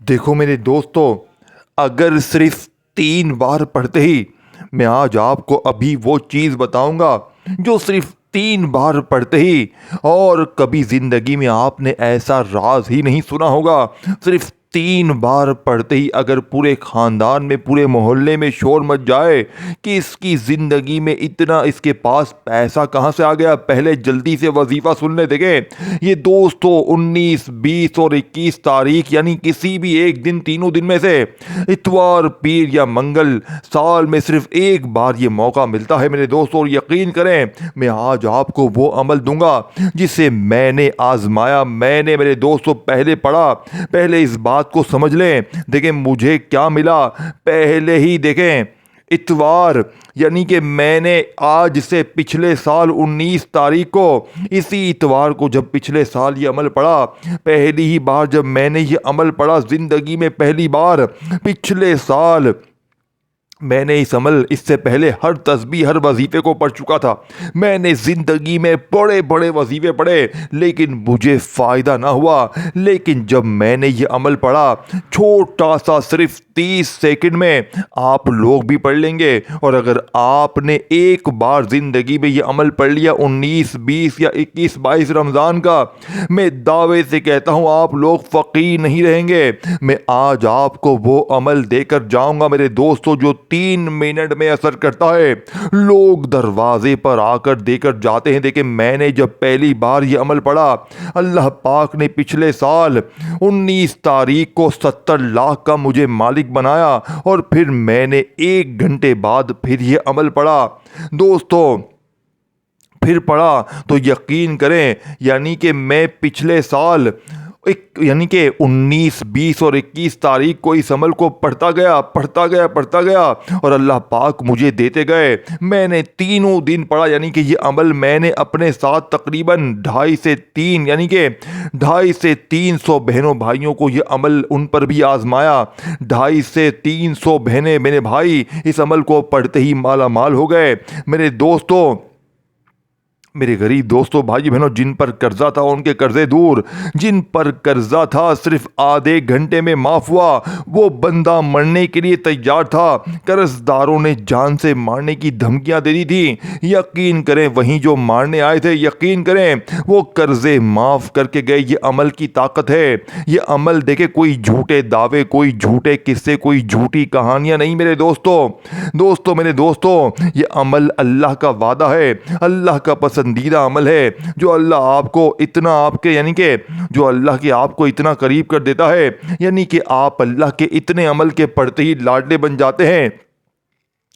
देखो मेरे दोस्तों, अगर सिर्फ 3 बार पढ़ते ही मैं आज आपको अभी वो चीज़ बताऊंगा जो सिर्फ 3 बार पढ़ते ही और कभी ज़िंदगी में आपने ऐसा राज ही नहीं सुना होगा। सिर्फ 3 बार पढ़ते ही अगर पूरे ख़ानदान में पूरे मोहल्ले में शोर मच जाए कि इसकी ज़िंदगी में इतना इसके पास पैसा कहाँ से आ गया, पहले जल्दी से वजीफ़ा सुनने देंगे। ये दोस्तों 19, 20 और 21 तारीख यानी किसी भी एक दिन, तीनों दिन में से इतवार, पीर या मंगल साल में सिर्फ एक बार ये मौका मिलता है मेरे दोस्तों। और यकीन करें, मैं आज आपको वो अमल दूंगा जिसे मैंने आजमाया, मैंने मेरे दोस्तों पहले पढ़ा। पहले इस बात को समझ लें, देखें मुझे क्या मिला। पहले ही देखें इतवार यानी कि मैंने आज से पिछले साल 19 तारीख को, इसी इतवार को जब पिछले साल ये अमल पड़ा, पहली ही बार जब मैंने ये अमल पढ़ा ज़िंदगी में, पहली बार पिछले साल मैंने इस अमल, इससे पहले हर तस्बीह हर वजीफ़े को पढ़ चुका था। मैंने ज़िंदगी में बड़े बड़े वजीफ़े पढ़े लेकिन मुझे फ़ायदा ना हुआ। लेकिन जब मैंने ये अमल पढ़ा, छोटा सा सिर्फ 30 सेकंड में आप लोग भी पढ़ लेंगे। और अगर आपने एक बार ज़िंदगी में ये अमल पढ़ लिया 19, 20 या 21, 22 रमज़ान का, मैं दावे से कहता हूँ आप लोग फ़कीर नहीं रहेंगे। मैं आज आपको वो अमल देकर जाऊँगा मेरे दोस्तों जो 3 मिनट में असर करता है। लोग दरवाजे पर आकर देकर जाते हैं। देखिए मैंने जब पहली बार ये अमल पढ़ा, अल्लाह पाक ने पिछले साल 19 तारीख को 70 लाख का मुझे मालिक बनाया। और फिर मैंने 1 घंटे बाद फिर ये अमल पढ़ा दोस्तों, फिर पढ़ा तो यकीन करें, यानी कि मैं पिछले साल यानी कि 19, 20 और 21 तारीख को इस अमल को पढ़ता गया और अल्लाह पाक मुझे देते गए। मैंने तीनों दिन पढ़ा, यानी कि ये अमल मैंने अपने साथ तकरीबन 2.5 से 3 यानी कि 2.5 से 300 बहनों भाइयों को ये अमल उन पर भी आजमाया। 2.5 से 300 बहनें मेरे भाई इस अमल को पढ़ते ही माला माल हो गए मेरे दोस्तों। मेरे गरीब दोस्तों, भाई बहनों, जिन पर कर्जा था उनके कर्जे दूर, जिन पर कर्जा था सिर्फ आधे घंटे में माफ हुआ। वो बंदा मरने के लिए तैयार था, कर्जदारों ने जान से मारने की धमकियां दे दी थी। यकीन करें वहीं जो मारने आए थे, यकीन करें वो कर्जे माफ करके गए। ये अमल की ताकत है। ये अमल देखे, कोई झूठे दावे, कोई झूठे किस्से, कोई झूठी कहानियां नहीं मेरे दोस्तों मेरे दोस्तों, ये अमल अल्लाह का वादा है, अल्लाह का पसंदीदा अमल है जो अल्लाह आपको इतना आपके यानी कि जो अल्लाह के आपको इतना करीब कर देता है, यानी कि आप अल्लाह के इतने अमल के पढ़ते ही लाडले बन जाते हैं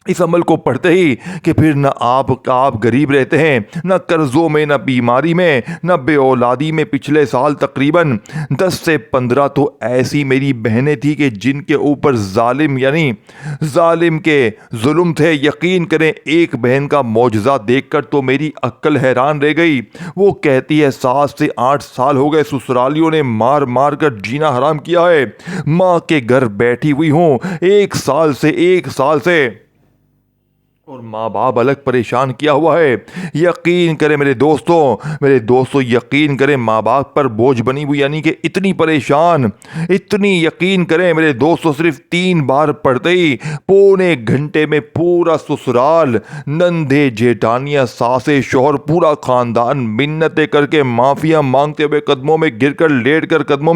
इस अमल को पढ़ते ही कि फिर न आप गरीब रहते हैं, न कर्ज़ों में, न बीमारी में, न बेऔलादी में। पिछले साल तकरीबन 10 से 15 तो ऐसी मेरी बहनें थी कि जिनके ऊपर जालिम के जुल्म थे। यकीन करें एक बहन का मौजज़ा देखकर तो मेरी अक्ल हैरान रह गई। वो कहती है 7 से 8 साल हो गए ससुरालियों ने मार मार कर जीना हराम किया है। माँ के घर बैठी हुई हूँ 1 साल से और माँ बाप अलग परेशान किया हुआ है। यकीन करें मेरे दोस्तों यकीन करें, माँ बाप पर बोझ बनी हुई, यानी कि इतनी परेशान, इतनी, यकीन करें मेरे दोस्तों, सिर्फ 3 बार पढ़ते ही पौने घंटे में पूरा ससुराल, नंदे जेठानियाँ, सासे, शौहर, पूरा खानदान मिन्नतें करके माफिया मांगते हुए कदमों में गिरकर, लेट कर कदमों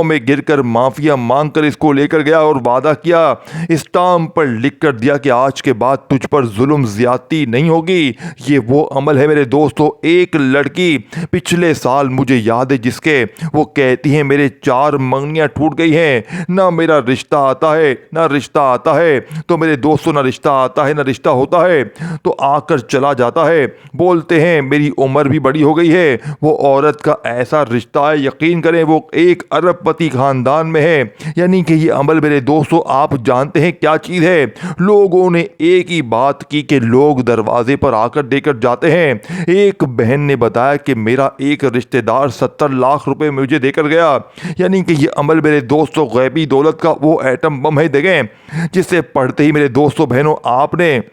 में गिरकर माफिया मांग कर इसको लेकर गया और वादा किया, स्टाम्प पर लिख कर दिया कि आज के बाद तुझ पर जुल्म ज्यादती नहीं होगी। ये वो अमल है मेरे दोस्तों। एक लड़की पिछले साल मुझे याद है जिसके वो कहती है मेरे 4 मंगनियां टूट गई हैं, ना मेरा रिश्ता आता है ना रिश्ता आता है। तो मेरे दोस्तों, ना रिश्ता आता है ना रिश्ता होता है, तो आकर चला जाता है। बोलते हैं मेरी उम्र भी बड़ी हो गई है। वो औरत का ऐसा रिश्ता है, यकीन करें वो एक अरबपति खानदान में है। यानी कि ये अमल मेरे दोस्तों, आप जानते हैं क्या चीज़ है। लोगों ने एक ही बात की कि लोग दरवाजे पर आकर देकर जाते हैं। एक बहन ने बताया कि मेरा एक रिश्तेदार 70 लाख रुपए मुझे देकर गया। यानी कि ये अमल मेरे दोस्तों गैबी दौलत का वो एटम बम है, देखें जिसे पढ़ते ही मेरे दोस्तों बहनों आपने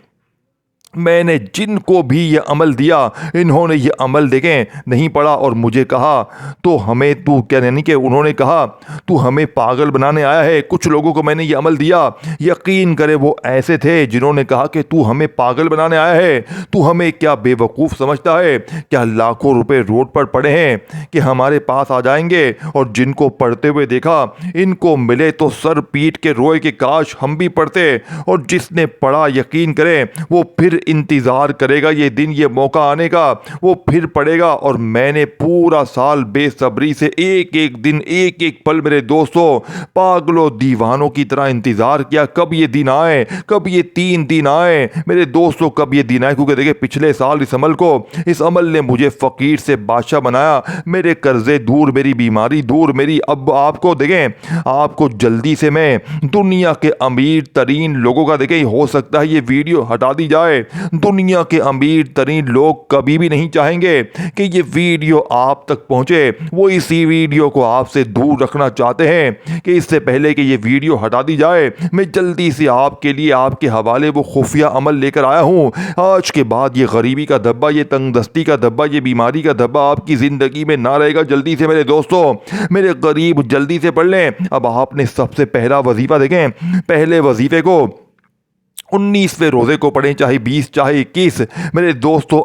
मैंने जिनको भी ये अमल दिया इन्होंने ये अमल देखें नहीं पढ़ा और मुझे कहा तो हमें तू क्या, यानी कि उन्होंने कहा तू हमें पागल बनाने आया है। कुछ लोगों को मैंने ये अमल दिया, यकीन करे वो ऐसे थे जिन्होंने कहा कि तू हमें पागल बनाने आया है, तू हमें क्या बेवकूफ़ समझता है, क्या लाखों रुपए रोड पर पड़े हैं कि हमारे पास आ जाएंगे। और जिनको पढ़ते हुए देखा इनको मिले तो सर पीट के रोए कि काश हम भी पढ़ते। और जिसने पढ़ा यकीन करें वो फिर इंतज़ार करेगा ये दिन, ये मौका आने का, वो फिर पढ़ेगा। और मैंने पूरा साल बेसब्री से एक एक दिन एक एक पल मेरे दोस्तों पागलों दीवानों की तरह इंतज़ार किया कब ये दिन आए, कब ये 3 दिन आए मेरे दोस्तों, कब ये दिन आए। क्योंकि देखिए पिछले साल इस अमल ने मुझे फ़कीर से बादशाह बनाया, मेरे कर्जे दूर, मेरी बीमारी दूर, मेरी अब आपको देखें आपको जल्दी से मैं दुनिया के अमीर तरीन लोगों का देखें हो सकता है ये वीडियो हटा दी जाए। दुनिया के अमीर तरीन लोग कभी भी नहीं चाहेंगे कि ये वीडियो आप तक पहुंचे, वो इसी वीडियो को आपसे दूर रखना चाहते हैं कि इससे पहले कि ये वीडियो हटा दी जाए मैं जल्दी से आपके लिए आपके हवाले वो खुफिया अमल लेकर आया हूँ। आज के बाद ये गरीबी का धब्बा, ये तंगदस्ती का धब्बा, ये बीमारी का धब्बा आपकी ज़िंदगी में ना रहेगा। जल्दी से मेरे दोस्तों, मेरे गरीब जल्दी से पढ़ लें। अब आपने सबसे पहला वजीफ़ा देखें, पहले वजीफ़े को 19वें रोज़े को पढ़ें, चाहे 20 चाहे 21। मेरे दोस्तों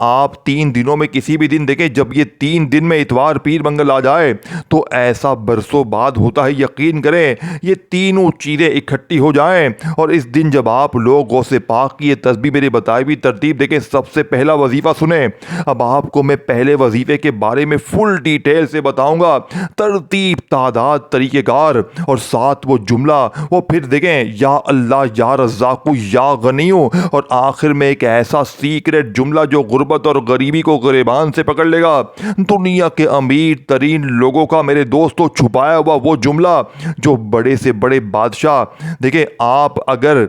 आप 3 दिनों में किसी भी दिन देखें, जब ये 3 दिन में इतवार पीर मंगल आ जाए तो ऐसा बरसों बाद होता है। यकीन करें ये तीनों चीज़ें इकट्ठी हो जाएं और इस दिन जब आप लोग गौसे पाक की ये तस्बीह मेरी बताई हुई तरतीब देखें, सबसे पहला वजीफ़ा सुने। अब आपको मैं पहले वजीफ़े के बारे में फुल डिटेल से बताऊंगा, तरतीब, तादाद, तरीक़ेकार और साथ वो जुमला, वो फिर देखें या अल्लाह, या रज़ाकू, या गनीयू, और आखिर में एक ऐसा सीक्रेट जुमला जो गुर्बत और गरीबी को गिरेबान से पकड़ लेगा। दुनिया के अमीर तरीन लोगों का मेरे दोस्तों छुपाया हुआ वो जुमला जो बड़े से बड़े बादशाह, देखिए आप अगर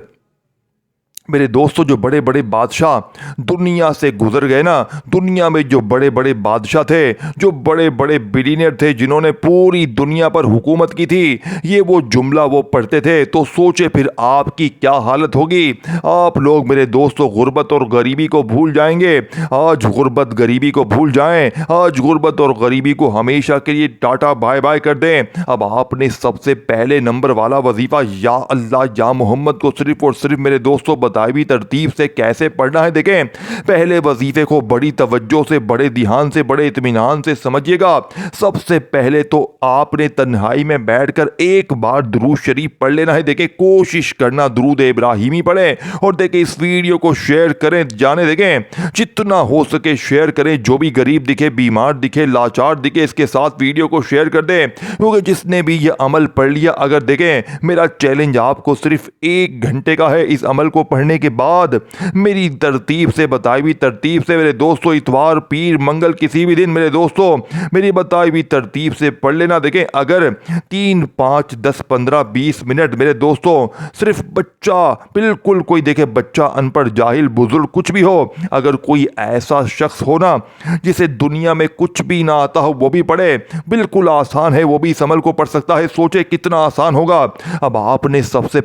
मेरे दोस्तों जो बड़े बड़े बादशाह दुनिया से गुजर गए ना, दुनिया में जो बड़े बड़े बादशाह थे, जो बड़े बड़े बिलीनियर थे, जिन्होंने पूरी दुनिया पर हुकूमत की थी, ये वो जुमला वो पढ़ते थे तो सोचे फिर आपकी क्या हालत होगी। आप लोग मेरे दोस्तों गुर्बत और गरीबी को भूल जाएंगे। आज गुर्बत गरीबी को भूल जाएं, आज गुर्बत और गरीबी को हमेशा के लिए टाटा बाय बाय कर दें। अब आपने सबसे पहले नंबर वाला वजीफ़ा या अल्लाह या मोहम्मद को सिर्फ और सिर्फ मेरे दोस्तों भी तरतीब से कैसे पढ़ना है देखें। पहले वजीफे को बड़ी तवज्जो से, बड़े ध्यान से, बड़े इत्मीनान से समझिएगा। सबसे पहले तो आपने तन्हाई में बैठकर एक बार दुरूद शरीफ पढ़ लेना है। देखें कोशिश करना दुरूद इब्राहिमी पढ़ें और देखें इस वीडियो को शेयर करें, जाने देखें जितना हो सके शेयर करें। जो भी गरीब दिखे, बीमार दिखे, लाचार दिखे, इसके साथ वीडियो को शेयर कर दें, क्योंकि जिसने भी ये अमल पढ़ लिया, अगर देखें मेरा चैलेंज आपको सिर्फ 1 घंटे का है। इस अमल को पढ़ने के बाद मेरी तरतीब से, बताई हुई तरतीब से मेरे दोस्तों इतवार पीर मंगल किसी भी दिन मेरे दोस्तों मेरी बताई हुई तरतीब से पढ़ लेना। देखें अगर 3, 5, 10, 15, 20 मिनट मेरे दोस्तों सिर्फ बच्चा, बिल्कुल कोई देखे बच्चा, अनपढ़, जाहिल, बुजुर्ग कुछ भी हो, अगर कोई ऐसा शख्स हो ना जिसे दुनिया में कुछ भी ना आता हो वो भी पढ़े, बिल्कुल आसान है, वो भी इस अमल को पढ़ सकता है। सोचे कितना आसान होगा। अब आपने सबसे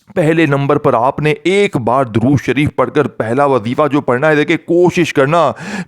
पहले नंबर पर आपने एक बार दुरूद शरीफ पढ़कर पहला वजीफा जो पढ़ना है, देखें कोशिश करना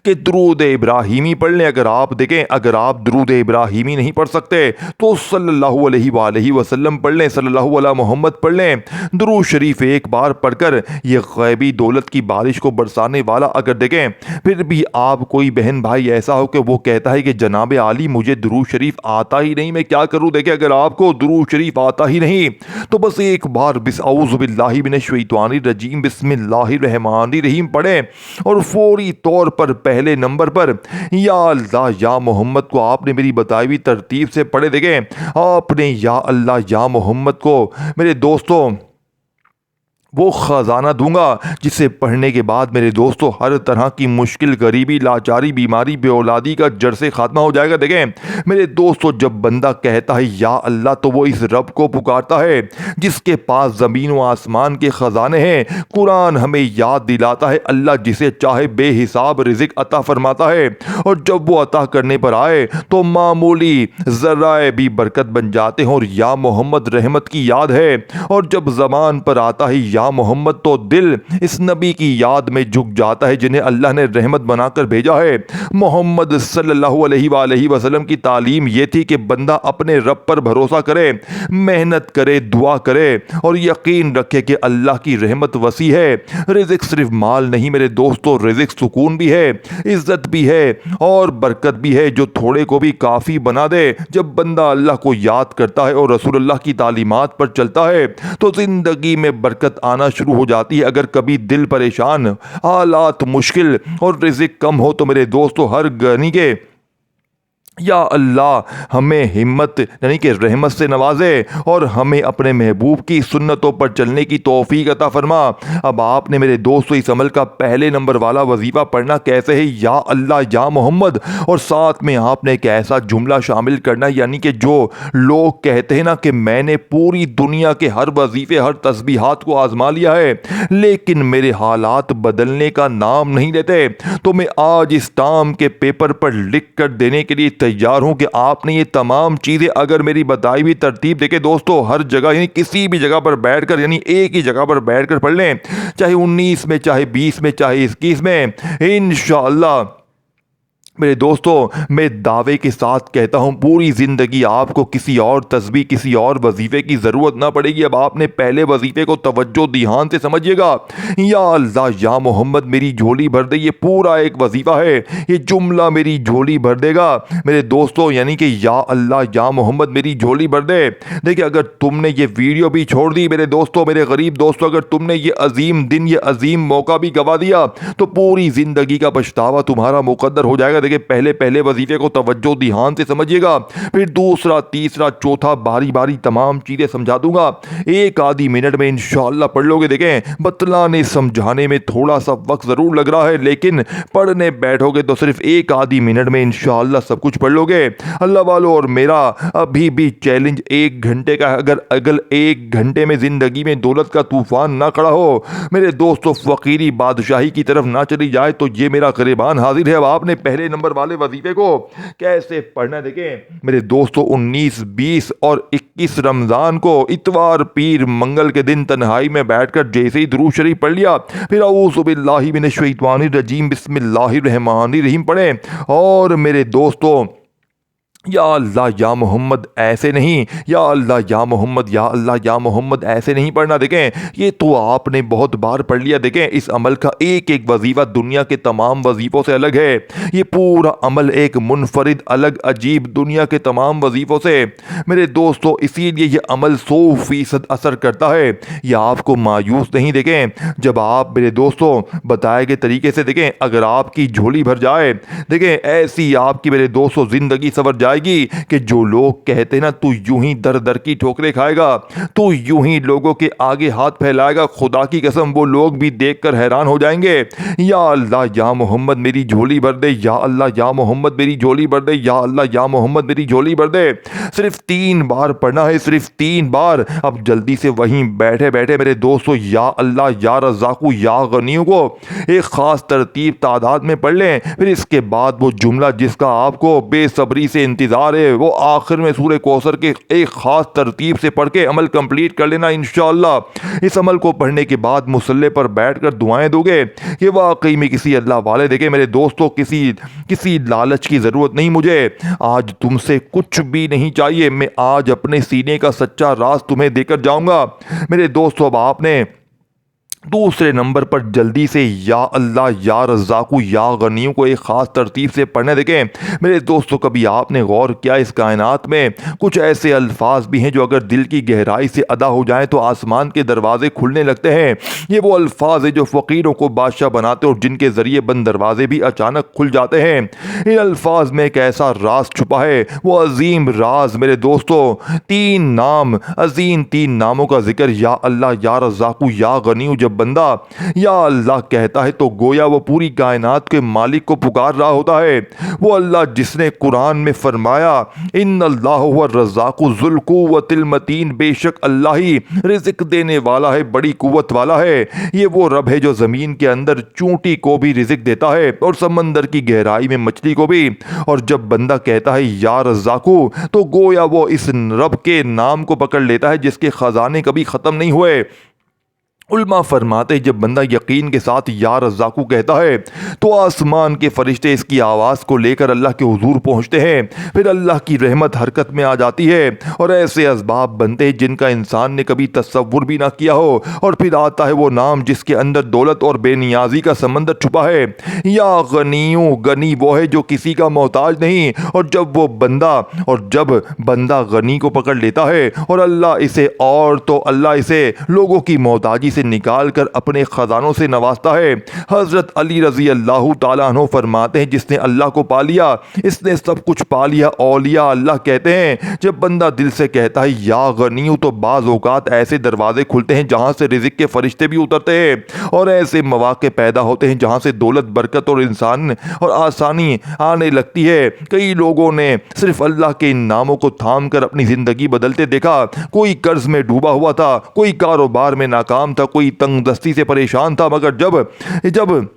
कि दुरूद इब्राहिमी पढ़ लें। अगर आप देखें, अगर आप दुरूद इब्राहिमी नहीं पढ़ सकते तो सल्लल्लाहु अलैहि वसल्लम पढ़ लें, सल्लल्लाहु अला मोहम्मद पढ़ लें। दुरूद शरीफ एक बार पढ़कर ये गैबी दौलत की बारिश को बरसाने वाला, अगर देखें फिर भी आप कोई बहन भाई ऐसा हो कि वो कहता है कि जनाब आली मुझे दुरूद शरीफ आता ही नहीं, मैं क्या करूँ। देखें अगर आपको दुरूद शरीफ आता ही नहीं तो बस एक बार औज़ुबिल्लाहि मिनश्शैतानिर्रजीम बिस्मिल्लाहिर्रहमानिर्रहीम पढ़ें और फौरी तौर पर पहले नंबर पर या अल्लाह या मोहम्मद को आपने मेरी बताई हुई तरतीब से पढ़े। देखें आपने या अल्लाह या मोहम्मद को मेरे दोस्तों वो ख़जाना दूंगा जिसे पढ़ने के बाद मेरे दोस्तों हर तरह की मुश्किल, गरीबी, लाचारी, बीमारी, बेऔलादी का जड़ से खात्मा हो जाएगा। देखें मेरे दोस्तों जब बंदा कहता है या अल्लाह तो वो इस रब को पुकारता है जिसके पास ज़मीन व आसमान के ख़जाने हैं। कुरान हमें याद दिलाता है अल्लाह जिसे चाहे बेहिसाब रिज़्क़ अता फरमाता है और जब वो अता करने पर आए तो मामूली ज़र्राए भी बरकत बन जाते हैं। और या मोहम्मद रहमत की याद है और जब ज़बान पर आता है या या मोहम्मद तो दिल इस नबी की याद में झुक जाता है जिन्हें अल्लाह ने रहमत बनाकर भेजा है। मोहम्मद सल्लल्लाहु अलैहि वसल्लम की तालीम ये थी कि बंदा अपने रब पर भरोसा करे, मेहनत करे, दुआ करे और यकीन रखे कि अल्लाह की रहमत वसी है। रिज़्क़ सिर्फ माल नहीं मेरे दोस्तों, रिज़्क़ सुकून भी है, इज्जत भी है और बरकत भी है जो थोड़े को भी काफ़ी बना दे। जब बंदा अल्लाह को याद करता है और रसूलुल्लाह की तालीमात पर चलता है तो ज़िंदगी में बरकत आना शुरू हो जाती है। अगर कभी दिल परेशान, हालात मुश्किल और रिज़्क़ कम हो तो मेरे दोस्तों हर गनी के या अल्लाह हमें हिम्मत यानी कि रहमत से नवाजे और हमें अपने महबूब की सुन्नतों पर चलने की तौफीक अता फरमा। अब आपने मेरे दोस्तों इस अमल का पहले नंबर वाला वजीफ़ा पढ़ना कैसे है, या अल्लाह या मोहम्मद, और साथ में आपने एक ऐसा जुमला शामिल करना यानी कि जो लोग कहते हैं ना कि मैंने पूरी दुनिया के हर वजीफ़े हर तस्बीहात को आजमा लिया है लेकिन मेरे हालात बदलने का नाम नहीं लेते, तो मैं आज इस टाम के पेपर पर लिख कर देने के लिए तैयार हूं कि आपने ये तमाम चीज़ें अगर मेरी बताई हुई तरतीब देके दोस्तों हर जगह यानी किसी भी जगह पर बैठकर यानी एक ही जगह पर बैठकर पढ़ लें, चाहे 19 में, चाहे 20 में, चाहे 21 में, इंशाअल्लाह मेरे दोस्तों मैं दावे के साथ कहता हूँ पूरी ज़िंदगी आपको किसी और तस्बीह किसी और वजीफ़े की ज़रूरत ना पड़ेगी। अब आपने पहले वजीफ़े को तवज्जो ध्यान से समझिएगा। या अल्लाह या मोहम्मद मेरी झोली भर दे, ये पूरा एक वजीफ़ा है, ये जुमला मेरी झोली भर देगा मेरे दोस्तों, यानी कि या अल्लाह या मोहम्मद मेरी झोली भर दे। देखिए अगर तुमने ये वीडियो भी छोड़ दी मेरे दोस्तों, मेरे गरीब दोस्तों, अगर तुमने ये अजीम दिन ये अजीम मौका भी गवा दिया तो पूरी ज़िंदगी का पछतावा तुम्हारा मुकद्दर हो जाएगा। देखिए पहले पहले वजीफे को तवज्जो ध्यान से समझिएगा, फिर दूसरा तीसरा चौथा बारी बारी तमाम चीज़ें समझा दूंगा, एक आधी मिनट में इंशाअल्लाह पढ़ लोगे। देखें बतलाने समझाने में थोड़ा सा वक्त ज़रूर लग रहा है लेकिन पढ़ने बैठोगे तो सिर्फ एक आधी मिनट में इंशाअल्लाह सब कुछ पढ़ लोगे अल्लाह वालों। और मेरा अभी भी चैलेंज 1 घंटे का है। अगर अगल 1 घंटे में ज़िंदगी में दौलत का तूफान ना खड़ा हो मेरे दोस्तों, फ़कीरी बादशाही की तरफ ना चली जाए, तो ये मेरा ग़रीबान हाजिर है। अब आपने पहले नंबर वाले वजीफे को कैसे पढ़ना देखें मेरे दोस्तों। 19, 20 और 21 रमज़ान को इतवार पीर मंगल के दिन तन्हाई में बैठकर जैसे ही दुरूद शरीफ पढ़ लिया, फिर औज़ु बिल्लाहि मिनश शैतानिर रजीम बिस्मिल्लाहिर रहमानिर रहीम पढ़ें। और मेरे दोस्तों या अल्लाह या मोहम्मद ऐसे नहीं, या अल्लाह या मोहम्मद, या अल्लाह या मोहम्मद ऐसे नहीं पढ़ना। देखें ये तो आपने बहुत बार पढ़ लिया। देखें इस अमल का एक एक वजीफ़ा दुनिया के तमाम वजीफ़ों से अलग है। ये पूरा अमल एक मुनफरिद अलग अजीब दुनिया के तमाम वजीफ़ों से मेरे दोस्तों, इसीलिए ये अमल 100% असर करता है। ये आपको मायूस नहीं देखें जब आप मेरे दोस्तों बताए गए तरीके से देखें, अगर आपकी झोली भर जाए, देखें ऐसी आपकी मेरे दोस्तों ज़िंदगी सवर जाएगी कि जो लोग कहते हैं ना तू यूं ही दर दर की ठोकरें खाएगा, तू यूं ही लोगों के आगे हाथ फैलाएगा, खुदा की कसम वो लोग भी देखकर हैरान हो जाएंगे। या अल्लाह या मोहम्मद मेरी झोली भर दे, या अल्लाह या मोहम्मद मेरी झोली भर दे, या अल्लाह या मोहम्मद मेरी झोली भर दे। सिर्फ 3 बार पढ़ना है, सिर्फ 3 बार। अब जल्दी से वहीं बैठे बैठे मेरे दोस्तों या अल्लाह या रज़ाकू या गनियों को एक ख़ास तरतीब तादाद में पढ़ लें। फिर इसके बाद वो जुमला जिसका आपको बेसब्री से इंतज़ार है वो आखिर में सूरह कौसर के एक ख़ास तरतीब से पढ़ के अमल कंप्लीट कर लेना इंशाअल्लाह। इस अमल को पढ़ने के बाद मुसल्ले पर बैठकर दुआएं दोगे कि वाकई में किसी अल्लाह वाले, देखे मेरे दोस्तों किसी लालच की ज़रूरत नहीं मुझे, आज तुमसे कुछ भी नहीं चाहिए, मैं आज अपने सीने का सच्चा राज तुम्हें देकर जाऊंगा। मेरे दोस्तों अब आपने दूसरे नंबर पर जल्दी से या अल्लाह या रज़ाकू या गनियों को एक ख़ास तरतीब से पढ़ने देखें। मेरे दोस्तों कभी आपने गौर किया इस कायनात में कुछ ऐसे अल्फाज भी हैं जो अगर दिल की गहराई से अदा हो जाएं तो आसमान के दरवाजे खुलने लगते हैं। ये वो अल्फाज है जो फ़कीरों को बादशाह बनाते और जिनके ज़रिए बंद दरवाजे भी अचानक खुल जाते हैं। इन अल्फाज में एक ऐसा राज छुपा है, वो अजीम राज मेरे दोस्तों, 3 नाम अजीम 3 नामों का जिक्र या अल्लाह या रज़ाकू या गनियों जब बंदा या अल्लाह कहता है तो गोया वो पूरी कायनात के मालिक को पुकार रहा होता है। वो अल्लाह जिसने कुरान में फरमाया इन्नल्लाह हुवा रज़्ज़ाक़ु ज़ुल कुव्वतिल मतीन, बेशक अल्लाह ही रिज़्क़ देने वाला है, बड़ी कुव्वत वाला है। ये वो रब है जो ज़मीन के अंदर चूंटी को भी रिज़्क़ देता है और समंदर की गहराई में मछली को भी। और जब बंदा कहता है या रज़्ज़ाक़ु तो गोया वो इस रब के नाम को पकड़ लेता है जिसके ख़जाने कभी ख़त्म नहीं हुए। उल्मा फरमाते हैं जब बंदा यकीन के साथ या रज़्ज़ाक़ू कहता है तो आसमान के फरिश्ते इसकी आवाज़ को लेकर अल्लाह के हुजूर पहुँचते हैं। फिर अल्लाह की रहमत हरकत में आ जाती है और ऐसे असबाब बनते हैं जिनका इंसान ने कभी तसव्वुर भी ना किया हो। और फिर आता है वो नाम जिसके अंदर दौलत और बेनियाजी का समंदर छुपा है। या गनीयू, गनी वो है जो किसी का मोहताज नहीं। और जब बंदा गनी को पकड़ लेता है और अल्लाह इसे लोगों की मोहताजी से निकाल कर अपने ख़जानों से नवाजता है। हज़रत अली रज़ी अल्लाह ताला अन्हु फरमाते हैं जिसने अल्लाह को पा लिया इसने सब कुछ पा लिया। औलिया अल्लाह कहते हैं जब बंदा दिल से कहता है या गनीयू तो बाज़ औक़ात ऐसे दरवाजे खुलते हैं जहाँ से रिज़्क़ के फरिश्ते भी उतरते हैं और ऐसे मौक़े पैदा होते हैं जहाँ से दौलत, बरकत और इंसान और आसानी आने लगती है। कई लोगों ने सिर्फ अल्लाह के इन नामों को थाम कर अपनी ज़िंदगी बदलते देखा। कोई कर्ज में डूबा हुआ था, कोई कारोबार में नाकाम था, कोई तंगदस्ती से परेशान था, मगर जब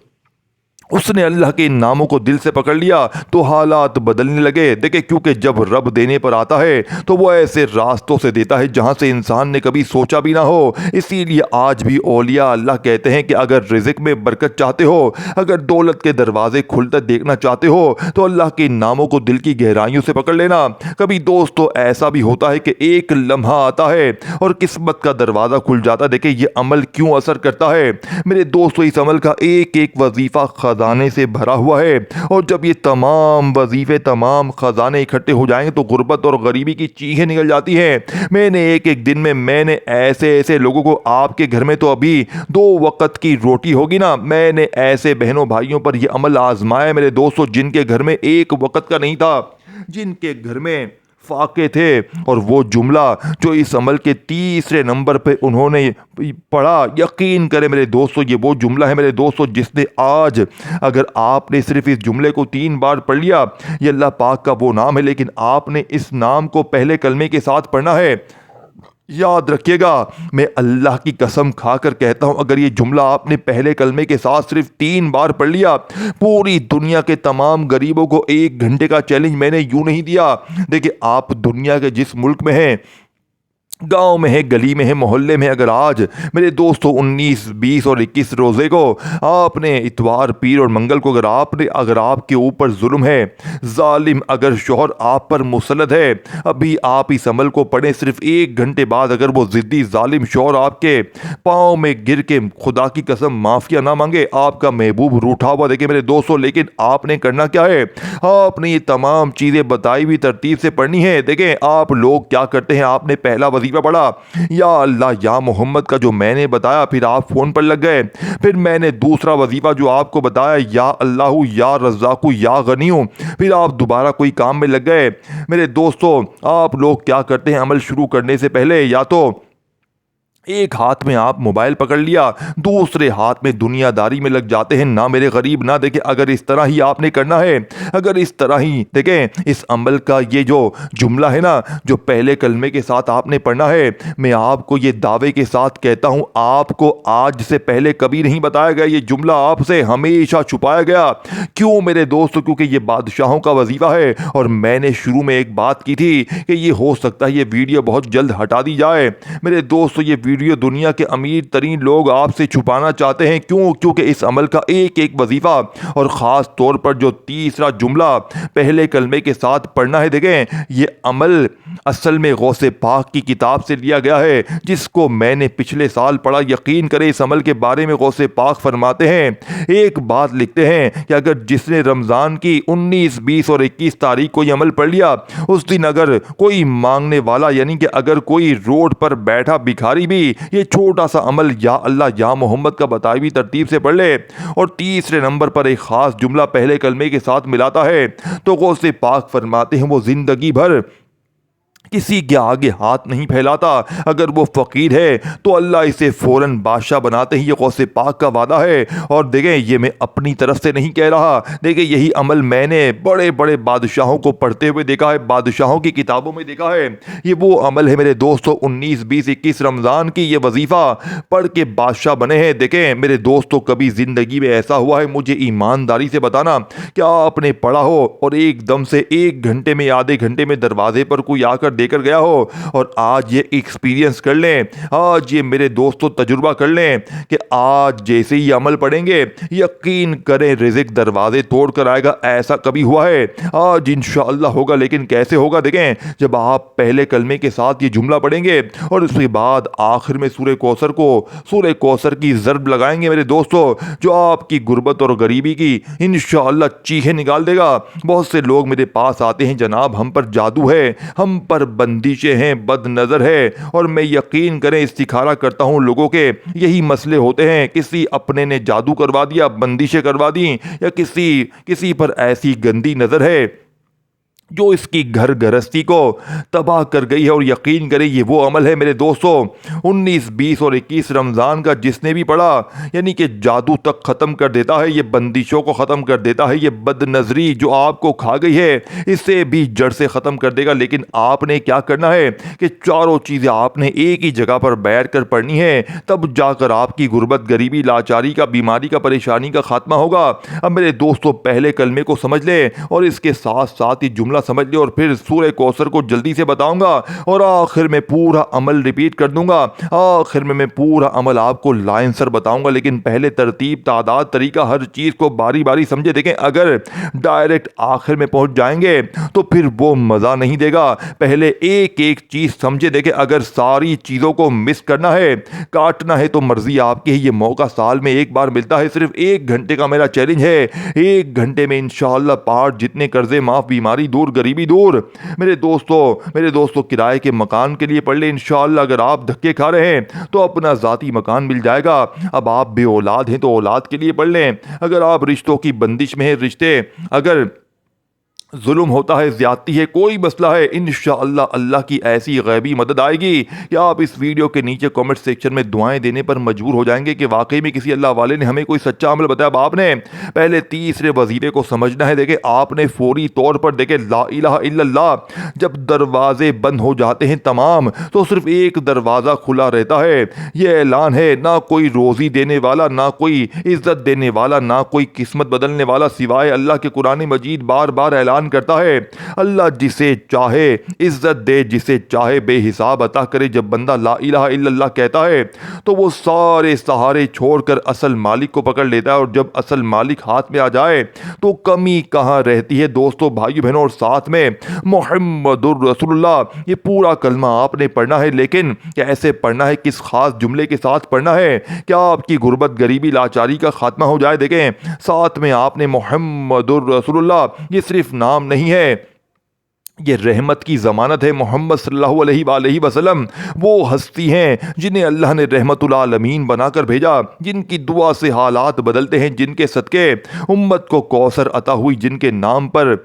उसने अल्लाह के इन नामों को दिल से पकड़ लिया तो हालात बदलने लगे। देखे क्योंकि जब रब देने पर आता है तो वो ऐसे रास्तों से देता है जहाँ से इंसान ने कभी सोचा भी ना हो। इसीलिए आज भी औलिया अल्लाह कहते हैं कि अगर रिज़्क़ में बरकत चाहते हो, अगर दौलत के दरवाजे खुलते देखना चाहते हो तो अल्लाह के इन नामों को दिल की गहराइयों से पकड़ लेना। कभी दोस्तों ऐसा भी होता है कि एक लम्हा आता है और किस्मत का दरवाज़ा खुल जाता है। देखे ये अमल क्यों असर करता है मेरे दोस्तों, इस अमल का एक एक वजीफ़ा खजाने से भरा हुआ है। और जब ये तमाम वजीफे, तमाम खजाने इकट्ठे हो जाएंगे तो गुर्बत और गरीबी की चीखें निकल जाती हैं। मैंने एक दिन में ऐसे लोगों को, आपके घर में तो अभी 2 वक्त की रोटी होगी ना, मैंने ऐसे बहनों भाइयों पर यह अमल आजमाया मेरे दोस्तों जिनके घर में 1 वक्त का नहीं था, जिनके घर में फाके थे। और वो जुमला जो इस अमल के तीसरे नंबर पे उन्होंने पढ़ा, यकीन करें मेरे दोस्तों ये वो जुमला है मेरे दोस्तों जिसने आज, अगर आपने सिर्फ इस जुमले को 3 बार पढ़ लिया, ये अल्लाह पाक का वो नाम है, लेकिन आपने इस नाम को पहले कलमे के साथ पढ़ना है। याद रखिएगा, मैं अल्लाह की कसम खाकर कहता हूँ अगर ये जुमला आपने पहले कलमे के साथ सिर्फ 3 बार पढ़ लिया, पूरी दुनिया के तमाम गरीबों को 1 घंटे का चैलेंज मैंने यूं नहीं दिया। देखिए आप दुनिया के जिस मुल्क में हैं, गांव में है, गली में है, मोहल्ले में, अगर आज मेरे दोस्तों 19, 20 और 21 रोज़े को आपने इतवार, पीर और मंगल को अगर आपके ऊपर जुल्म है, जालिम अगर शोहर आप पर मुसल्लत है, अभी आप इस अमल को पढ़ें, सिर्फ 1 घंटे बाद अगर वो ज़िद्दी जालिम शोहर आपके पाँव में गिर के खुदा की कसम माफ़िया ना मांगे, आपका महबूब रूठा हुआ देखे मेरे दोस्तों, लेकिन आपने करना क्या है, आपने ये तमाम चीज़ें बताई हुई तरतीब से पढ़नी है। देखें आप लोग क्या करते हैं, आपने पहला वजीफा पढ़ा या अल्लाह या मोहम्मद का जो मैंने बताया, फिर आप फोन पर लग गए, फिर मैंने दूसरा वजीफा जो आपको बताया या अल्लाह या रज़्ज़ाक़ू या गनीयू, फिर आप दोबारा कोई काम में लग गए। मेरे दोस्तों आप लोग क्या करते हैं, अमल शुरू करने से पहले या तो एक हाथ में आप मोबाइल पकड़ लिया, दूसरे हाथ में दुनियादारी में लग जाते हैं। ना मेरे गरीब ना, देखें अगर इस तरह ही आपने करना है, अगर इस तरह ही देखें इस अमल का ये जो जुमला है ना, जो पहले कलमे के साथ आपने पढ़ना है, मैं आपको ये दावे के साथ कहता हूँ आपको आज से पहले कभी नहीं बताया गया, ये जुमला आपसे हमेशा छुपाया गया। क्यों मेरे दोस्तों, क्योंकि ये बादशाहों का वजीफा है। और मैंने शुरू में एक बात की थी कि ये हो सकता है ये वीडियो बहुत जल्द हटा दी जाए। मेरे दोस्तों ये वीडियो दुनिया के अमीर तरीन लोग आपसे छुपाना चाहते हैं। क्यों? क्योंकि इस अमल का एक एक वजीफा और ख़ास तौर पर जो तीसरा जुमला पहले कलमे के साथ पढ़ना है, देखें ये अमल असल में गौसे पाक की किताब से लिया गया है जिसको मैंने पिछले साल पढ़ा। यकीन करें इस अमल के बारे में गौसे पाक फरमाते हैं, एक बात लिखते हैं कि अगर जिसने रमज़ान की 19, 20 और 21 तारीख को ये अमल पढ़ लिया, उस दिन अगर कोई मांगने वाला यानी कि अगर कोई रोड पर बैठा भिखारी भी ये छोटा सा अमल या अल्लाह या मोहम्मद का बताई हुई तरतीब से पढ़ ले और तीसरे नंबर पर एक ख़ास जुमला पहले कलमे के साथ मिलाता है, तो गौसे पाक फरमाते हैं वो ज़िंदगी भर किसी के आगे हाथ नहीं फैलाता। अगर वो फ़कीर है तो अल्लाह इसे फ़ौरन बादशाह बनाते ही, ये गौसे पाक का वादा है। और देखें ये मैं अपनी तरफ से नहीं कह रहा, देखें यही अमल मैंने बड़े बड़े बादशाहों को पढ़ते हुए देखा है, बादशाहों की किताबों में देखा है। ये वो अमल है मेरे दोस्तों, 19, 20, 21 रमज़ान की ये वजीफ़ा पढ़ के बादशाह बने हैं। देखें मेरे दोस्तों कभी ज़िंदगी में ऐसा हुआ है, मुझे ईमानदारी से बताना, क्या आपने पढ़ा हो और एकदम से 1 घंटे में, आधे घंटे में दरवाजे पर कोई आकर देकर गया हो और आज ये एक्सपीरियंस कर लें, आज ये मेरे दोस्तों तजुर्बा कर लें कि आज जैसे ही अमल पढ़ेंगे यकीन करें रिज़्क दरवाजे तोड़ कर आएगा। ऐसा कभी हुआ है? आज इंशाअल्लाह होगा। लेकिन कैसे होगा? देखें, जब आप पहले कलमे के साथ ये जुमला पढ़ेंगे और उसके बाद आखिर में सूरह कौसर की ज़रब लगाएंगे मेरे दोस्तों, जो आपकी गुर्बत और गरीबी की इंशाअल्लाह चीखें निकाल देगा। बहुत से लोग मेरे पास आते हैं, जनाब हम पर जादू है, हम पर बंदिशें हैं, बद नज़र है, और मैं यकीन करें इस्तिखारा करता हूँ लोगों के यही मसले होते हैं। किसी अपने ने जादू करवा दिया, बंदिशें करवा दी, या किसी पर ऐसी गंदी नज़र है जो इसकी घर गृहस्थी को तबाह कर गई है। और यकीन करें ये वो अमल है मेरे दोस्तों, 19, 20 और 21 रमज़ान का जिसने भी पढ़ा, यानी कि जादू तक ख़त्म कर देता है, ये बंदिशों को ख़त्म कर देता है, ये बदनज़री जो आपको खा गई है इसे भी जड़ से ख़त्म कर देगा। लेकिन आपने क्या करना है कि चारों चीज़ें आपने एक ही जगह पर बैठ कर पढ़नी है, तब जाकर आपकी गुर्बत, गरीबी, लाचारी का, बीमारी का, परेशानी का खात्मा होगा। अब मेरे दोस्तों पहले कलमे को समझ लें और इसके साथ साथ ही जुमला समझ लिया, और फिर सूरह कौसर को जल्दी से बताऊंगा और आखिर में पूरा अमल रिपीट कर दूंगा। आखिर में मैं पूरा अमल आपको लाइन सर बताऊंगा, लेकिन पहले तरतीब, तादाद, तरीका, हर चीज़ को बारी बारी समझे। देखें, अगर डायरेक्ट आखिर में पहुंच जाएंगे तो फिर वो मज़ा नहीं देगा। पहले एक एक चीज़ समझे। देखें, अगर सारी चीज़ों को मिस करना है, काटना है, तो मर्जी आपकी है। ये मौका साल में एक बार मिलता है, सिर्फ 1 घंटे का मेरा चैलेंज है। 1 घंटे में इंशाअल्लाह पाठ, जितने कर्जे माफ, बीमारी दूर, गरीबी दूर। मेरे दोस्तों किराए के मकान के लिए पढ़ ले इंशाअल्लाह। अगर आप धक्के खा रहे हैं तो अपना ज़ाती मकान मिल जाएगा। अब आप बे औलाद हैं तो औलाद के लिए पढ़ लें। अगर आप रिश्तों की बंदिश में हैं, रिश्ते अगर जुल्म होता है, ज़्यादती है, कोई मसला है, इंशाअल्लाह अल्लाह की ऐसी गैबी मदद आएगी कि आप इस वीडियो के नीचे कमेंट सेक्शन में दुआएं देने पर मजबूर हो जाएंगे कि वाकई में किसी अल्लाह वाले ने हमें कोई सच्चा अमल बताया। अब आपने पहले तीसरे वजीफे को समझना है। देखे, आपने फौरी तौर पर देखे ला इलाहा इल्लल्लाह, जब दरवाजे बंद हो जाते हैं तमाम, तो सिर्फ एक दरवाज़ा खुला रहता है। यह ऐलान है, ना कोई रोज़ी देने वाला, ना कोई इज्जत देने वाला, ना कोई किस्मत बदलने वाला सिवाय अल्लाह के। कुरान मजीद बार बार ऐलान करता है, अल्लाह जिसे चाहे इज्जत दे, जिसे चाहे बेहिसाब अता करे। जब बंदा ला इलाहा इल्लल्लाह कहता है तो वो सारे सहारे छोड़कर असल मालिक को पकड़ लेता है, और जब असल मालिक हाथ में आ जाए तो कमी कहाँ रहती है दोस्तों, भाइयों बहनों। और साथ में मुहम्मदुर रसूलुल्लाह, ये पूरा कलमा आपने पढ़ना है। लेकिन कैसे पढ़ना है, किस खास जुमले के साथ पढ़ना है, क्या आपकी गुर्बत, गरीबी, लाचारी का खात्मा हो जाए। देखें, साथ में आपने मुहम्मदुर रसूलुल्लाह, ये सिर्फ नाम नहीं है, ये रहमत की ज़मानत है। मोहम्मद सल्लल्लाहु अलैहि वसल्लम वो हस्ती हैं जिन्हें अल्लाह ने रहमतुल आलमीन बनाकर भेजा, जिनकी दुआ से हालात बदलते हैं, जिनके सदके उम्मत को कौसर अता हुई, जिनके नाम पर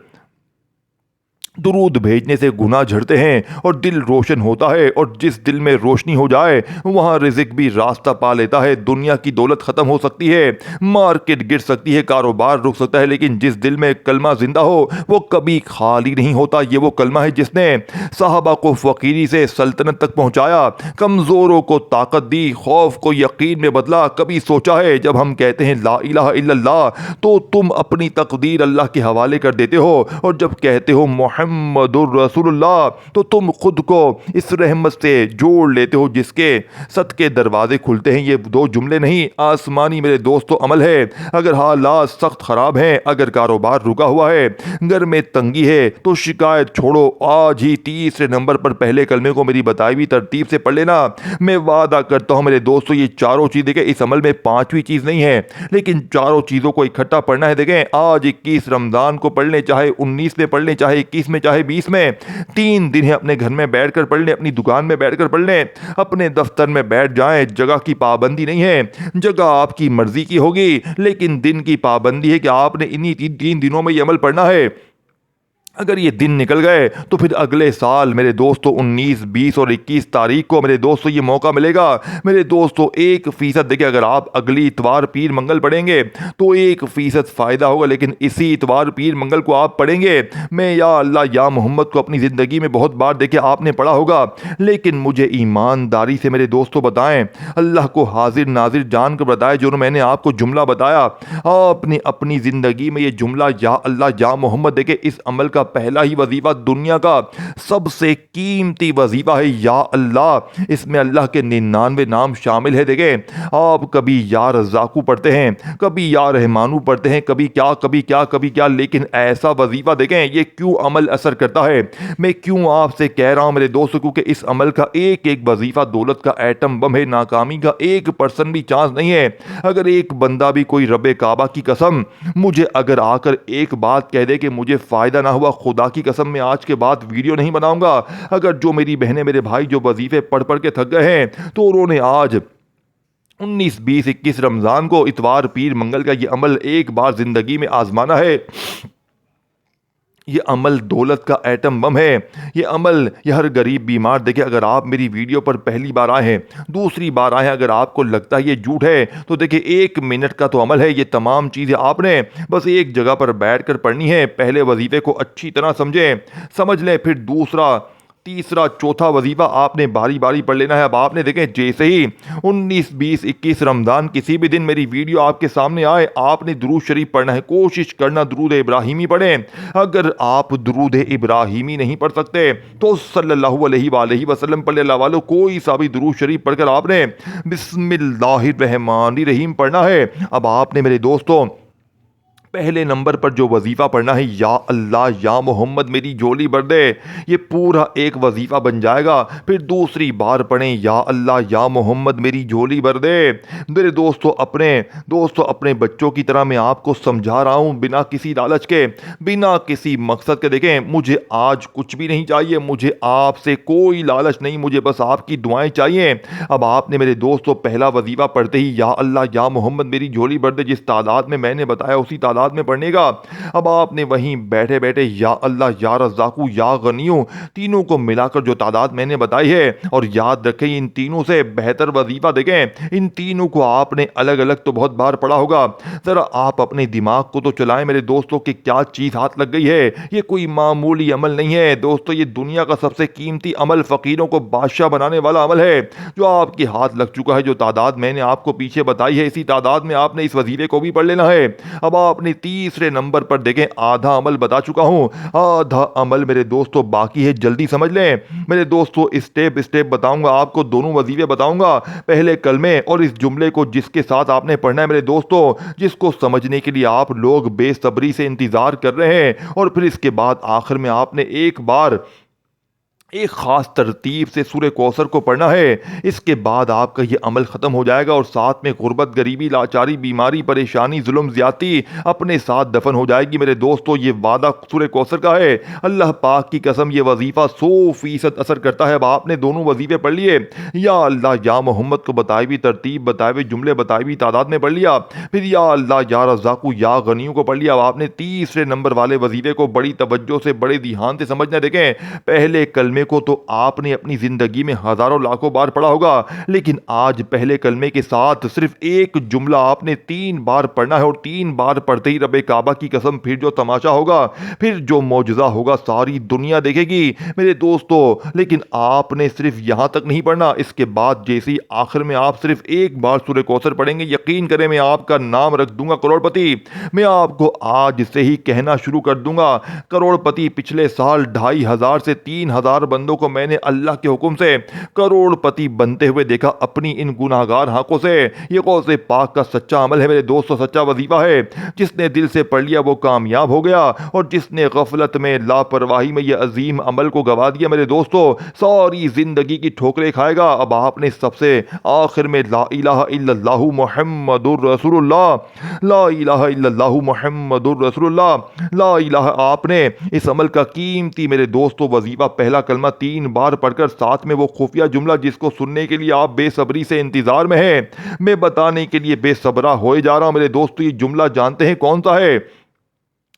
दुरूद भेजने से गुनाह झड़ते हैं और दिल रोशन होता है। और जिस दिल में रोशनी हो जाए वहाँ रिज़्क भी रास्ता पा लेता है। दुनिया की दौलत ख़त्म हो सकती है, मार्केट गिर सकती है, कारोबार रुक सकता है, लेकिन जिस दिल में कलमा जिंदा हो वो कभी खाली नहीं होता। ये वो कलमा है जिसने साहबा को फ़कीरी से सल्तनत तक पहुँचाया, कमज़ोरों को ताकत दी, खौफ को यकीन में बदला। कभी सोचा है जब हम कहते हैं ला इलाहा इल्लल्लाह तो तुम अपनी तकदीर अल्लाह के हवाले कर देते हो, और जब कहते हो मुहम्मदुर रसूलुल्लाह तो तुम खुद को इस रहमत से जोड़ लेते हो जिसके सदके दरवाजे खुलते हैं। ये दो जुमले नहीं, आसमानी मेरे दोस्तों अमल है। अगर हालात सख्त ख़राब हैं, अगर कारोबार रुका हुआ है, घर में तंगी है, तो शिकायत छोड़ो, आज ही तीसरे नंबर पर पहले कलमे को मेरी बताई हुई तरतीब से पढ़ लेना। मैं वादा करता हूँ मेरे दोस्तों, ये चारों चीज़ देखें, इस अमल में पांचवी चीज़ नहीं है, लेकिन चारों चीज़ों को इकट्ठा पढ़ना है। देखें, आज 21 रमज़ान को पढ़ लें, चाहे 19 में पढ़ लें, चाहे 21 में, चाहे 20 में, 3 दिन है, अपने घर में बैठकर पढ़ लें, अपनी दुकान में बैठकर पढ़ लें, अपने दफ्तर में बैठ जाएं। जगह की पाबंदी नहीं है, जगह आपकी मर्जी की होगी, लेकिन दिन की पाबंदी है कि आपने इन्हीं 3 दिनों में ये अमल पढ़ना है। अगर ये दिन निकल गए तो फिर अगले साल मेरे दोस्तों 19, 20 और 21 तारीख को मेरे दोस्तों ये मौका मिलेगा। मेरे दोस्तों 1% देखिए, अगर आप अगली इतवार पीर मंगल पढ़ेंगे तो 1% फ़ायदा होगा, लेकिन इसी इतवार पीर मंगल को आप पढ़ेंगे। मैं या अल्लाह या मोहम्मद को अपनी ज़िंदगी में बहुत बार देखिए आपने पढ़ा होगा, लेकिन मुझे ईमानदारी से मेरे दोस्तों बताएं, अल्लाह को हाजिर नाजिर जान कर बताएं, जो मैंने आपको जुमला बताया आपने अपनी ज़िंदगी में ये जुमला या अल्लाह या मोहम्मद देखे इस अमल का पहला ही वजीफ़ा दुनिया का सबसे कीमती वजीफ़ा है या अल्लाह। इसमें अल्लाह के 99 नाम शामिल है। देखें, आप कभी या रज़ाकू पढ़ते हैं, कभी या रहमानू पढ़ते हैं, कभी क्या, लेकिन ऐसा वजीफ़ा देखें ये क्यों अमल असर करता है। मैं क्यों आपसे कह रहा हूँ मेरे दोस्तों, क्योंकि इस अमल का एक एक वजीफ़ा दौलत का एटम बम है। नाकामी का 1% भी चांस नहीं है। अगर एक बंदा भी कोई रब काबा की कसम मुझे अगर आकर एक बात कह दे कि मुझे फ़ायदा ना हुआ, खुदा की कसम मैं आज के बाद वीडियो नहीं बनाऊंगा। अगर जो मेरी बहनें मेरे भाई जो वजीफ़े पढ़ पढ़ के थक गए हैं, तो उन्होंने आज 19, 20, 21 रमज़ान को इतवार पीर मंगल का ये अमल एक बार ज़िंदगी में आजमाना है। ये अमल दौलत का एटम बम है। ये अमल ये हर गरीब बीमार देखे। अगर आप मेरी वीडियो पर पहली बार आए हैं, दूसरी बार आए हैं, अगर आपको लगता है ये झूठ है, तो देखिए 1 मिनट का तो अमल है। ये तमाम चीज़ें आपने बस एक जगह पर बैठ कर पढ़नी है। पहले वजीफ़े को अच्छी तरह समझ लें, फिर दूसरा, तीसरा, चौथा वजीफ़ा आपने बारी बारी पढ़ लेना है। अब आपने देखें जैसे ही 19, 20, 21 रमज़ान किसी भी दिन मेरी वीडियो आपके सामने आए, आपने दुरूद शरीफ पढ़ना है। कोशिश करना दुरूद इब्राहिमी पढ़ें। अगर आप दुरूद इब्राहिमी नहीं पढ़ सकते तो सल्लल्लाहु अलैहि वसल्लम पढ़ ले वालों, कोई सा भी दुरूद शरीफ पढ़कर आपने बिस्मिल्लाहिर्रहमानिर्रहीम पढ़ना है। अब आपने मेरे दोस्तों पहले नंबर पर जो वजीफ़ा पढ़ना है, या अल्लाह या मोहम्मद मेरी झोली भर दे, ये पूरा एक वजीफ़ा बन जाएगा। फिर दूसरी बार पढ़ें, या अल्लाह या मोहम्मद मेरी झोली भर दे। मेरे दोस्तों अपने बच्चों की तरह मैं आपको समझा रहा हूँ, बिना किसी लालच के, बिना किसी मकसद के। देखें, मुझे आज कुछ भी नहीं चाहिए, मुझे आपसे कोई लालच नहीं, मुझे बस आपकी दुआएं चाहिए। अब आपने मेरे दोस्तों पहला वजीफ़ा पढ़ते ही या अल्लाह या मोहम्मद मेरी झोली भर दे, जिस तादाद में मैंने बताया उसी तादाद में पढ़ने का। अब आपने वहीं बैठे बैठे या अल्लाह या रज़ाकू या गनियों तीनों को मिलाकर जो तादाद मैंने बताई है, और याद रखें इन तीनों से बेहतर वजीफा देखें, इन तीनों को आपने अलग अलग तो बहुत बार पढ़ा होगा। जरा आप अपने दिमाग को तो चलाएं मेरे दोस्तों कि क्या चीज़ हाथ लग गई है। ये कोई मामूली अमल नहीं है दोस्तों, ये दुनिया का सबसे कीमती अमल, फ़कीरों को बादशाह बनाने वाला अमल है, जो आपके हाथ लग चुका है। जो तादाद मैंने आपको पीछे बताई है, इसी तादाद में आपने इस वजीफे को भी पढ़ लेना है। अब आपने तीसरे नंबर पर देखें, आधा अमल बता चुका हूं, आधा अमल मेरे दोस्तों बाकी है। जल्दी समझ लें मेरे दोस्तों, स्टेप स्टेप बताऊंगा आपको, दोनों वजीफे बताऊंगा, पहले कलमे और इस जुमले को जिसके साथ आपने पढ़ना है मेरे दोस्तों, जिसको समझने के लिए आप लोग बेसब्री से इंतजार कर रहे हैं। और फिर इसके बाद आखिर में आपने एक बार एक खास तरतीब से सूरह कौसर को पढ़ना है। इसके बाद आपका ये अमल ख़त्म हो जाएगा, और साथ में गुर्बत, गरीबी, लाचारी, बीमारी, परेशानी, जुल्म, ज़्यादती अपने साथ दफन हो जाएगी मेरे दोस्तों। ये वादा सूरह कौसर का है, अल्लाह पाक की कसम ये वजीफ़ा 100% असर करता है। अब आपने दोनों वजीफ़े पढ़ लिए, या अल्लाह या मोहम्मद को बताई हुई तरतीब, बताए हुए जुमले, बताई हुई तादाद में पढ़ लिया, फिर या अल्लाह या रज़ाकू या गनियों को पढ़ लिया। अब आपने तीसरे नंबर वाले वजीफ़े को बड़ी तवज्जो से, बड़े ध्यान से समझना। देखें, पहले कलमे को तो आपने अपनी जिंदगी में हजारों लाखों बार पढ़ा होगा, लेकिन आज पहले कलमे के साथ सिर्फ एक जुमला आपने 3 बार पढ़ना है, और 3 बार पढ़ते ही रब काबा की कसम फिर जो तमाशा होगा, फिर जो मौजज़ा होगा, सारी दुनिया देखेगी मेरे दोस्तों। लेकिन आपने सिर्फ यहां तक नहीं पढ़ना, इसके बाद जैसे ही आखिर में आप सिर्फ एक बार सूरह कौसर पढ़ेंगे, यकीन करें मैं आपका नाम रख दूंगा करोड़पति। मैं आपको आज से ही कहना शुरू कर दूंगा करोड़पति। पिछले साल 2500 से 3000 बंदों को मैंने अल्लाह के हुक्म से करोड़पति बनते हुए देखा अपनी इन गुनाहगार आंखों से। ये गौसे पाक का सच्चा अमल है मेरे दोस्तों, सच्चा वजीफा है। जिसने दिल से पढ़ लिया वो कामयाब हो गया, और जिसने गफलत में, लापरवाही में ये अजीम अमल को गवा दिया मेरे दोस्तों, सारी जिंदगी की ठोकरें खाएगा। अब आपने सबसे आखिर में ला इलाहा इल्लल्लाहु मुहम्मदुर रसूलुल्लाह, ला इलाहा इल्लल्लाहु मुहम्मदुर रसूलुल्लाह, ला इलाहा, आपने इस अमल का कीमती मेरे दोस्तों वजीफा पहला कलमा 3 बार पढ़कर साथ में वो खुफिया जुमला जिसको सुनने के लिए आप बेसब्री से इंतजार में हैं, मैं बताने के लिए बेसब्रा होए जा रहा हूं मेरे दोस्तों। ये जुमला जानते हैं कौन सा है?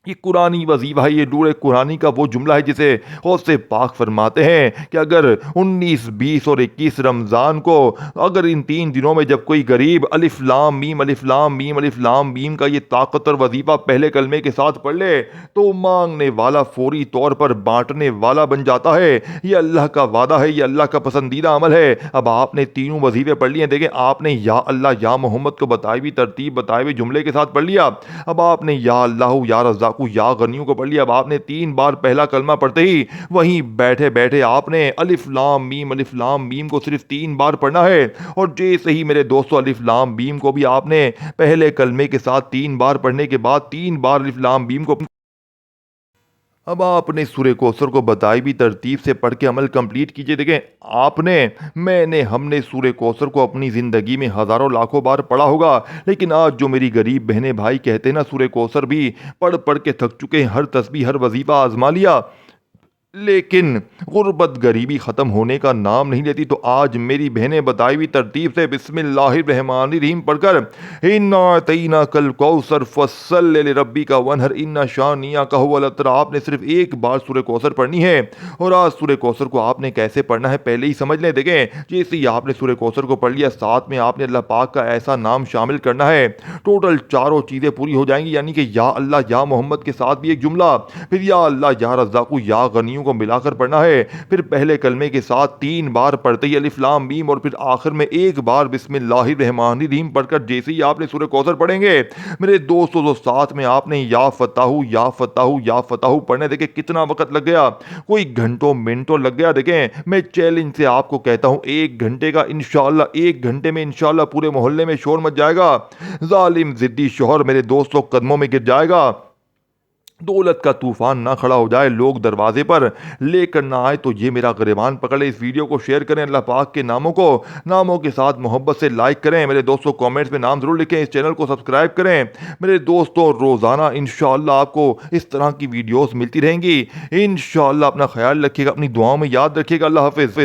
ये कुरानी वजीफा है, ये नूर कुरानी का वो जुमला है जिसे गौसे पाक फरमाते हैं कि अगर 19, 20 और 21 रमज़ान को, अगर इन 3 दिनों में जब कोई गरीब अलिफ लाम मीम अलिफ लाम मीम अलिफ लाम मीम का ये ताकतवर वजीफा पहले कलमे के साथ पढ़ ले, तो मांगने वाला फौरी तौर पर बांटने वाला बन जाता है। ये अल्लाह का वादा है, ये अल्लाह का पसंदीदा अमल है। अब आपने तीनों वजीफे पढ़ लिए, देखें आपने या अल्लाह या मोहम्मद को बताई हुई तरतीब, बताए हुए जुमले के साथ पढ़ लिया। अब आपने या अल्लाह या रज़ा रज़्ज़ाक़ु या गनिय्यु को पढ़ लिया। अब आपने 3 बार पहला कलमा पढ़ते ही वहीं बैठे बैठे आपने अलिफ लाम मीम को सिर्फ 3 बार पढ़ना है। और जैसे ही मेरे दोस्तों अलिफ लाम मीम को भी आपने पहले कलमे के साथ 3 बार पढ़ने के बाद 3 बार अलिफ लाम मीम को अब आपने सूरह कौसर को बताई भी तरतीब से पढ़ के अमल कंप्लीट कीजिए। देखें हमने सूरह कौसर को अपनी ज़िंदगी में हज़ारों लाखों बार पढ़ा होगा, लेकिन आज जो मेरी गरीब बहनें भाई कहते हैं ना, सूरह कौसर भी पढ़ पढ़ के थक चुके हैं, हर तस्बीह हर वजीफ़ा आजमा लिया, लेकिन गुर्बत गरीबी ख़त्म होने का नाम नहीं लेती। तो आज मेरी बहनें बताई हुई तरतीब से बिस्मिल्लाहिर्रहमानिर्रहीम पढ़कर इन्ना अतैना कल कौसर फस्सल लिरब्बी का वनहर इन्ना शानिया का हुवल अब्तर, आपने सिर्फ एक बार सूरह कौसर पढ़नी है। और आज सूरह कौसर को आपने कैसे पढ़ना है पहले ही समझ लें। देखें, जैसे ही आपने सूरह कौसर को पढ़ लिया, साथ में आपने अल्लाह पाक का ऐसा नाम शामिल करना है, टोटल चारों चीज़ें पूरी हो जाएंगी। यानी कि या अल्लाह या मोहम्मद के साथ भी एक जुमला, फिर या अल्लाह या रज़्ज़ाक़ु या गनिय्यु को मिलाकर पढ़ना है, फिर पहले कलमे के साथ 3 बार पढ़ते ही अलिफ लाम मीम, और फिर आखिर में एक बार बिस्मिल्लाहिर्रहमानिर्रहीम पढ़कर जैसे ही आपने सूरह कौसर पढ़ेंगे मेरे दोस्तों, तो साथ में आपने या फताहू या फताहू या फताहू पढ़ने। देखें कितना वक्त लग गया, कोई घंटों मिनटों लग गया। देखें, मैं चैलेंज से आपको कहता हूं 1 घंटे का इंशाअल्लाह, 1 घंटे में इंशाअल्लाह पूरे मोहल्ले में शोर मच जाएगा, जालिम जिद्दी शोहर मेरे दोस्तों कदमों में गिर जाएगा, दौलत का तूफान ना खड़ा हो जाए, लोग दरवाजे पर लेकर ना आए। तो ये मेरा गिरबान पकड़े, इस वीडियो को शेयर करें, अल्लाह पाक के नामों के साथ मोहब्बत से लाइक करें मेरे दोस्तों, कमेंट्स में नाम ज़रूर लिखें, इस चैनल को सब्सक्राइब करें मेरे दोस्तों। रोज़ाना इंशाअल्लाह आपको इस तरह की वीडियोस मिलती रहेंगी। इंशाअल्लाह अपना ख्याल रखिएगा, अपनी दुआओं में याद रखिएगा। अल्लाह हाफ़िज़।